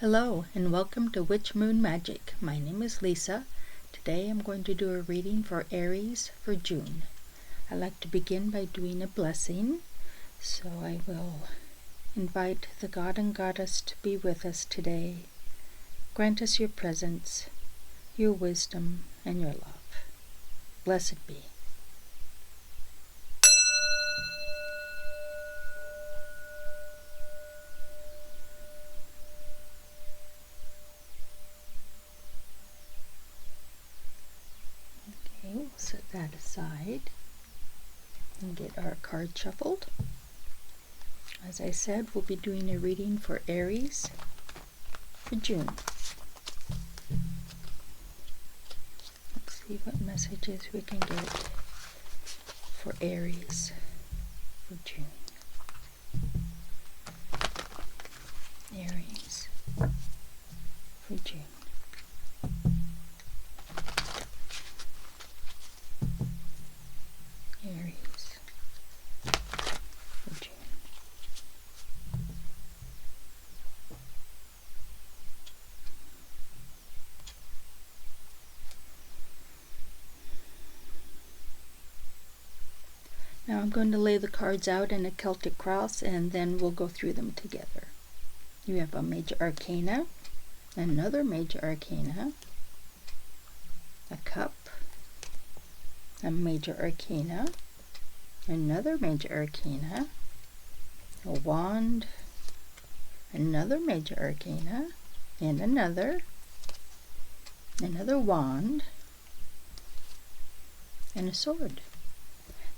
Hello and welcome to Witch Moon Magic. My name is Lisa. Today I'm going to do a reading for Aries for June. I like to begin by doing a blessing. So I will invite the God and Goddess to be with us today. Grant us your presence, your wisdom, and your love. Blessed be. Okay, we'll set that aside and get our card shuffled. As I said, we'll be doing a reading for Aries for June. Let's see what messages we can get for Aries for June. Aries for June. Aries for June. Now I'm going to lay the cards out in a Celtic cross and then we'll go through them together. You have a major arcana, another major arcana, a cup, a major arcana, another major arcana, a wand, another major arcana, and another wand, and a sword.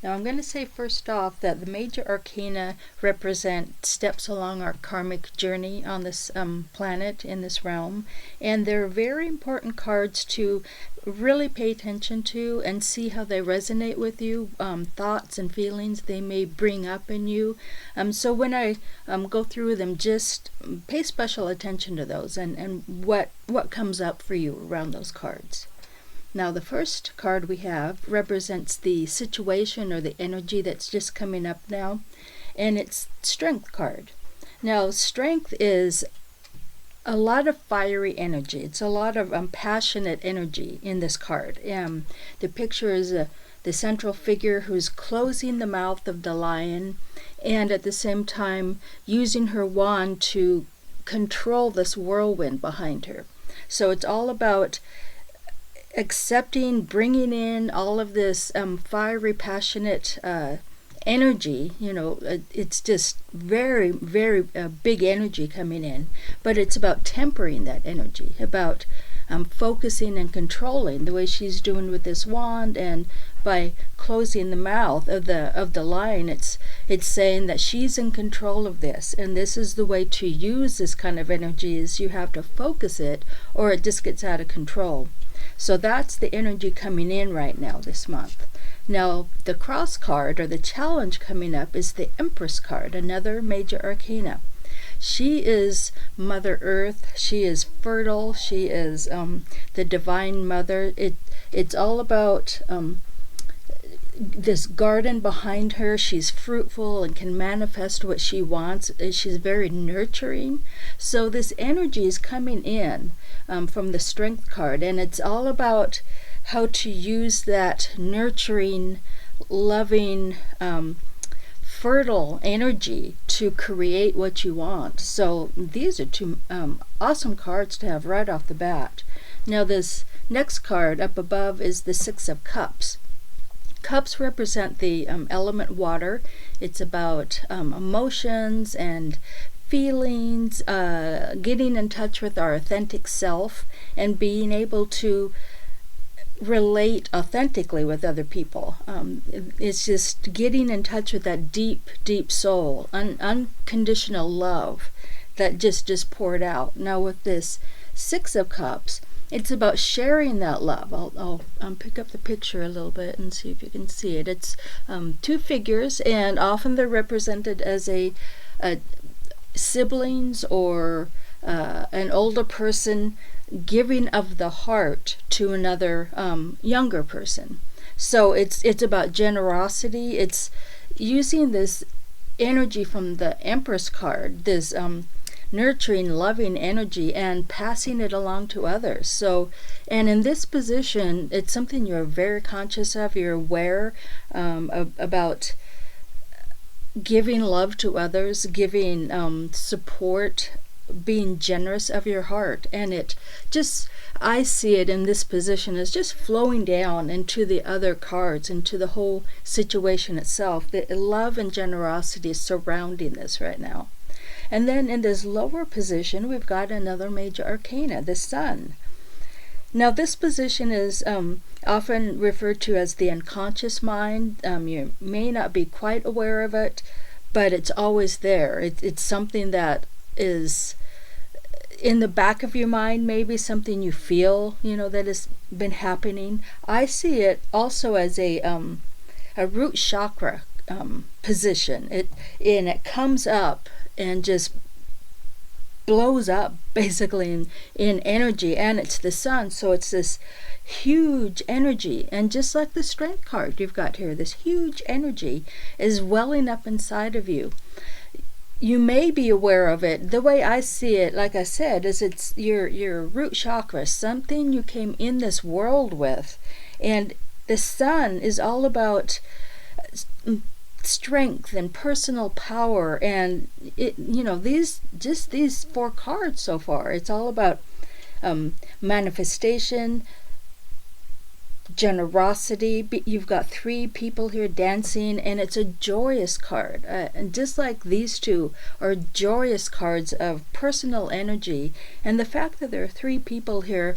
Now I'm going to say first off that the major arcana represent steps along our karmic journey on this planet, in this realm, and they're very important cards to really pay attention to and see how they resonate with you, thoughts and feelings they may bring up in you. So when I go through them, just pay special attention to those and what comes up for you around those cards. Now the first card we have represents the situation or the energy that's just coming up now, and it's Strength card. Now strength is a lot of fiery energy. It's a lot of passionate energy in this card. The picture is the central figure who's closing the mouth of the lion and at the same time using her wand to control this whirlwind behind her. So it's all about accepting, bringing in all of this fiery, passionate energy. It's just very, very big energy coming in, but it's about tempering that energy, about focusing and controlling the way she's doing with this wand, and by closing the mouth of the lion, it's saying that she's in control of this, and this is the way to use this kind of energy, is you have to focus it or it just gets out of control. So that's the energy coming in right now this month. Now the cross card, or the challenge coming up, is the Empress card, another major arcana. She is Mother Earth. She is fertile. She is the Divine Mother. It's all about this garden behind her. She's fruitful and can manifest what she wants. She's very nurturing. So this energy is coming in from the Strength card, and it's all about how to use that nurturing, loving, fertile energy to create what you want. So these are two awesome cards to have right off the bat. Now this next card up above is the Six of Cups. Cups represent the element water. It's about emotions and feelings, getting in touch with our authentic self and being able to relate authentically with other people. It's just getting in touch with that deep, deep soul, unconditional love that just poured out. Now with this Six of Cups, it's about sharing that love. I'll pick up the picture a little bit and see if you can see it. It's two figures, and often they're represented as a siblings or an older person giving of the heart to another younger person. So it's about generosity. It's using this energy from the Empress card, this nurturing, loving energy and passing it along to others. So, and in this position, it's something you're very conscious of. You're aware about giving love to others, giving support, being generous of your heart. And it just, I see it in this position as just flowing down into the other cards, into the whole situation itself. The love and generosity is surrounding this right now. And then in this lower position, we've got another major arcana, the Sun. Now, this position is often referred to as the unconscious mind. You may not be quite aware of it, but it's always there. It's something that is in the back of your mind, maybe something you feel, that has been happening. I see it also as a root chakra position. It comes up and just blows up basically in energy, and it's the Sun, so it's this huge energy. And just like the Strength card you've got here, this huge energy is welling up inside of you. You may be aware of it. The way I see it, like I said, is it's your root chakra, something you came in this world with. And the Sun is all about strength and personal power, and these four cards so far, it's all about manifestation, generosity. You've got three people here dancing, and it's a joyous card, and just like these two are joyous cards of personal energy. And the fact that there are three people here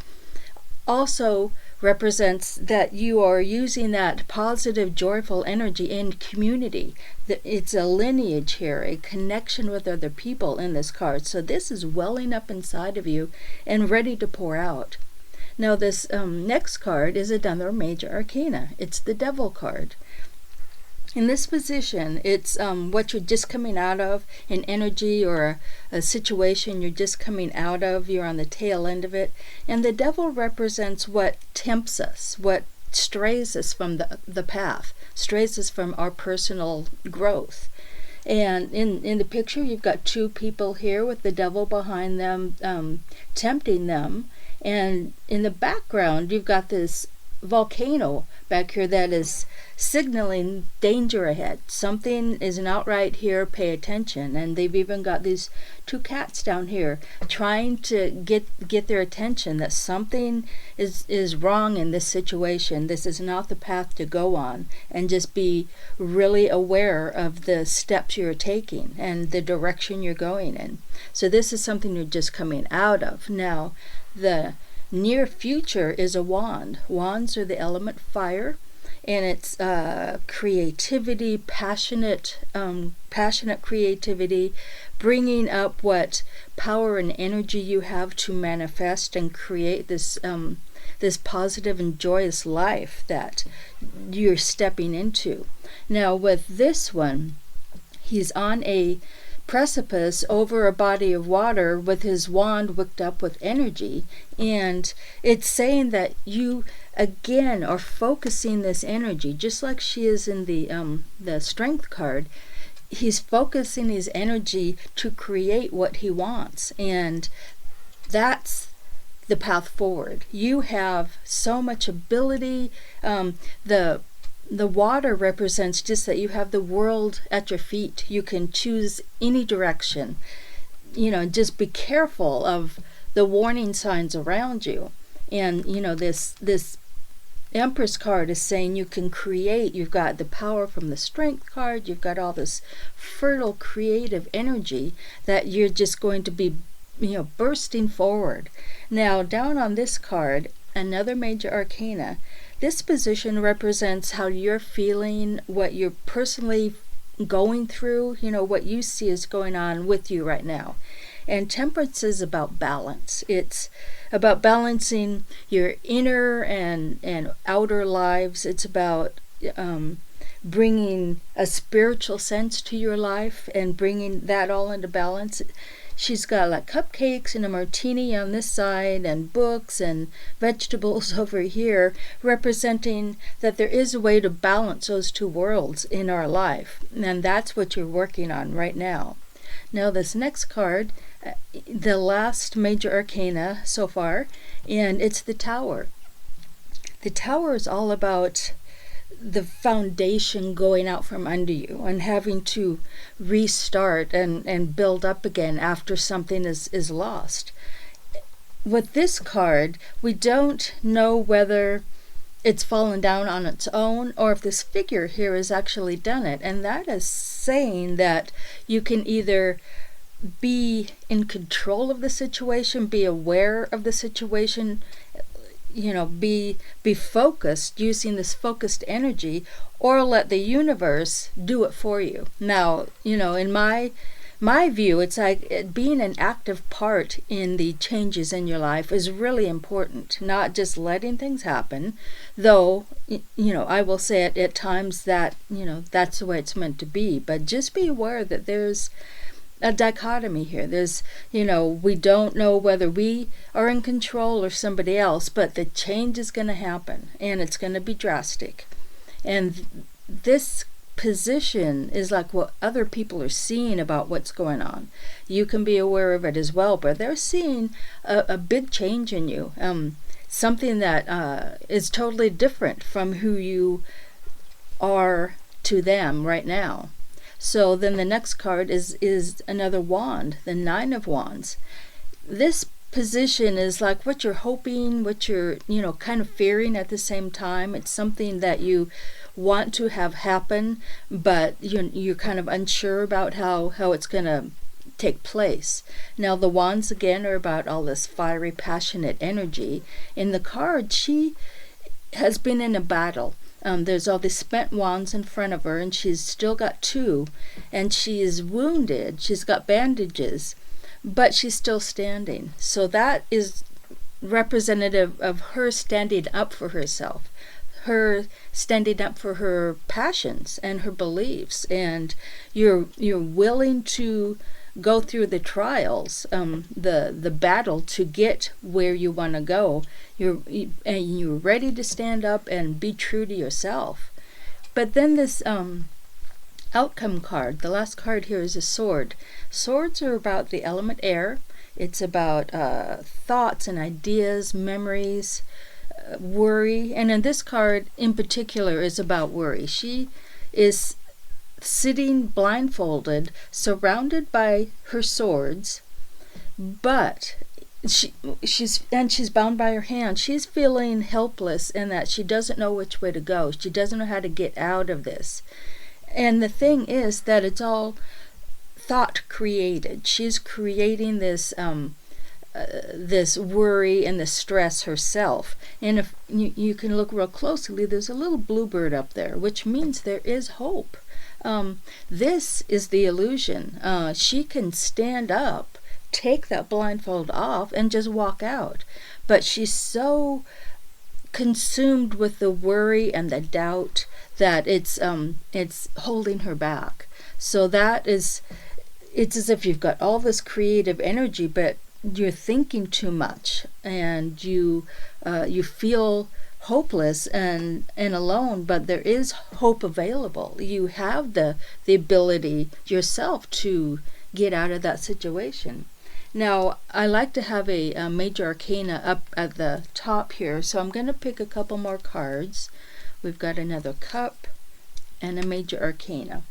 also represents that you are using that positive, joyful energy in community. It's a lineage here, a connection with other people in this card. So this is welling up inside of you and ready to pour out. Now this next card is another major arcana. It's the Devil card. In this position, it's what you're just coming out of, an energy or a situation you're just coming out of. You're on the tail end of it. And the Devil represents what tempts us, what strays us from the path, strays us from our personal growth. And in the picture, you've got two people here with the Devil behind them, tempting them. And in the background, you've got this volcano back here that is signaling danger ahead. Something isn't out right here, pay attention. And they've even got these two cats down here trying to get their attention that something is wrong in this situation. This is not the path to go on, and just be really aware of the steps you're taking and the direction you're going in. So this is something you're just coming out of. Now, the near future is a wand. Wands are the element fire, and it's creativity, passionate creativity, bringing up what power and energy you have to manifest and create this positive and joyous life that you're stepping into. Now with this one, he's on a precipice over a body of water with his wand wicked up with energy, and it's saying that you again are focusing this energy just like she is in the Strength card. He's focusing his energy to create what he wants, and that's the path forward. You have so much ability. The water represents just that you have the world at your feet. You can choose any direction. Just be careful of the warning signs around you. And this Empress card is saying you can create. You've got the power from the Strength card. You've got all this fertile creative energy that you're just going to be bursting forward. Now down on this card, another major arcana. This position represents how you're feeling, what you're personally going through, what you see is going on with you right now. And Temperance is about balance. It's about balancing your inner and outer lives. It's about bringing a spiritual sense to your life and bringing that all into balance. She's got like cupcakes and a martini on this side and books and vegetables over here, representing that there is a way to balance those two worlds in our life. And that's what you're working on right now. Now this next card, the last major arcana so far, and it's the Tower. The Tower is all about the foundation going out from under you and having to restart and build up again after something is lost. With this card, we don't know whether it's fallen down on its own or if this figure here has actually done it. And that is saying that you can either be in control of the situation, be aware of the situation, be focused, using this focused energy, or let the universe do it for you. Now, in my view, it's like being an active part in the changes in your life is really important, not just letting things happen, though, I will say it at times that, that's the way it's meant to be, but just be aware that there's a dichotomy here. There's, we don't know whether we are in control or somebody else, but the change is going to happen and it's going to be drastic. And this position is like what other people are seeing about what's going on. You can be aware of it as well, but they're seeing a big change in you, something that is totally different from who you are to them right now. So then the next card is another wand, the Nine of Wands. This position is like what you're hoping, what you're, kind of fearing at the same time. It's something that you want to have happen, but you're kind of unsure about how it's going to take place. Now the wands again are about all this fiery, passionate energy. In the card, she has been in a battle. There's all these spent wands in front of her, and she's still got two, and she is wounded. She's got bandages, but she's still standing. So that is representative of her standing up for herself, her standing up for her passions and her beliefs, and you're willing to go through the trials, the battle to get where you want to go. You're ready to stand up and be true to yourself. But then this outcome card, the last card here, is a sword. Swords are about the element air. It's about thoughts and ideas, memories, worry. And in this card in particular is about worry. She is sitting blindfolded, surrounded by her swords, but she's bound by her hand. She's feeling helpless in that she doesn't know which way to go. She doesn't know how to get out of this. And the thing is that it's all thought created. She's creating this this worry and the stress herself. And if you can look real closely, there's a little bluebird up there, which means there is hope. This is the illusion. She can stand up, take that blindfold off, and just walk out. But she's so consumed with the worry and the doubt that it's holding her back. So it's as if you've got all this creative energy, but you're thinking too much, and you feel hopeless and alone, but there is hope available. You have the ability yourself to get out of that situation. Now, I like to have a major arcana up at the top here, so I'm going to pick a couple more cards. We've got another cup and a major arcana.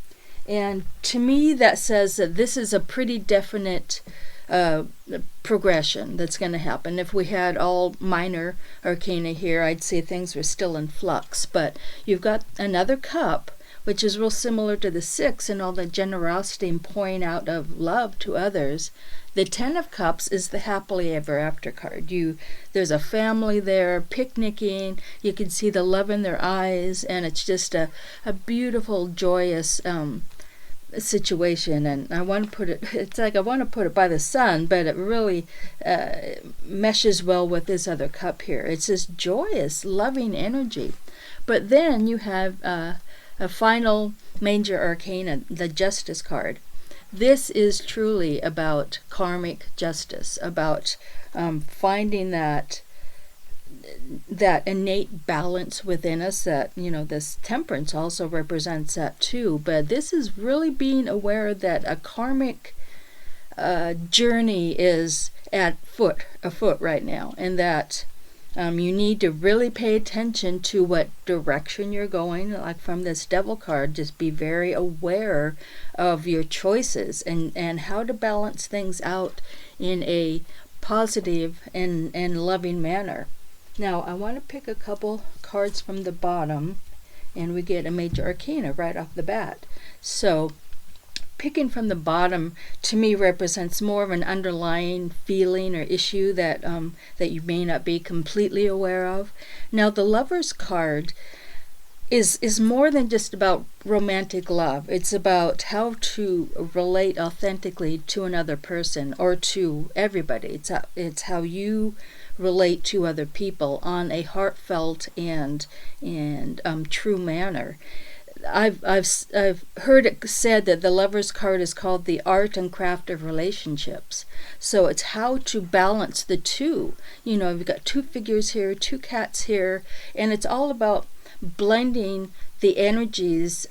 And to me, that says that this is a pretty definite progression that's going to happen. If we had all minor arcana here, I'd say things were still in flux. But you've got another cup, which is real similar to the Six and all the generosity and pouring out of love to others. The Ten of Cups is the happily ever after card. There's a family there picnicking. You can see the love in their eyes, and it's just a beautiful, joyous situation. And I want to put it by the sun, but it really meshes well with this other cup here. It's this joyous, loving energy. But then you have a final major arcana, the Justice card. This is truly about karmic justice, about finding that innate balance within us. That, this Temperance also represents that too. But this is really being aware that a karmic journey is at afoot right now, and that you need to really pay attention to what direction you're going. Like from this Devil card, just be very aware of your choices and how to balance things out in a positive and loving manner. Now, I want to pick a couple cards from the bottom, and we get a major arcana right off the bat. So, picking from the bottom to me represents more of an underlying feeling or issue that that you may not be completely aware of. Now, the Lover's card is more than just about romantic love. It's about how to relate authentically to another person or to everybody. It's how you relate to other people on a heartfelt and true manner. I've heard it said that the Lover's card is called the art and craft of relationships. So it's how to balance the two. You know, you've got two figures here, two cats here, and it's all about blending the energies,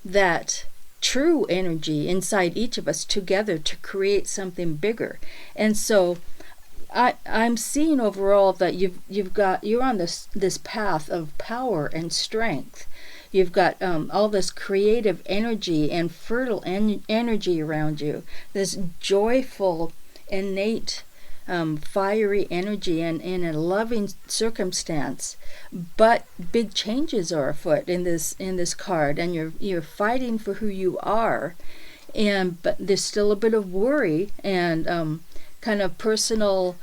that true energy inside each of us together to create something bigger. And so I'm seeing overall that you're on this path of power and strength. You've got all this creative energy and fertile energy around you, this joyful, innate, fiery energy and in a loving circumstance. But big changes are afoot in this card, and you're fighting for who you are, but there's still a bit of worry and kind of personal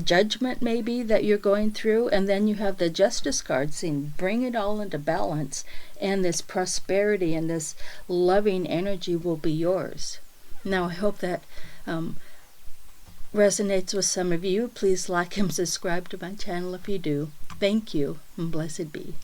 judgment maybe that you're going through. And then you have the Justice card saying bring it all into balance, and this prosperity and this loving energy will be yours. Now, I hope that resonates with some of you. Please like and subscribe to my channel if you do. Thank you, and blessed be.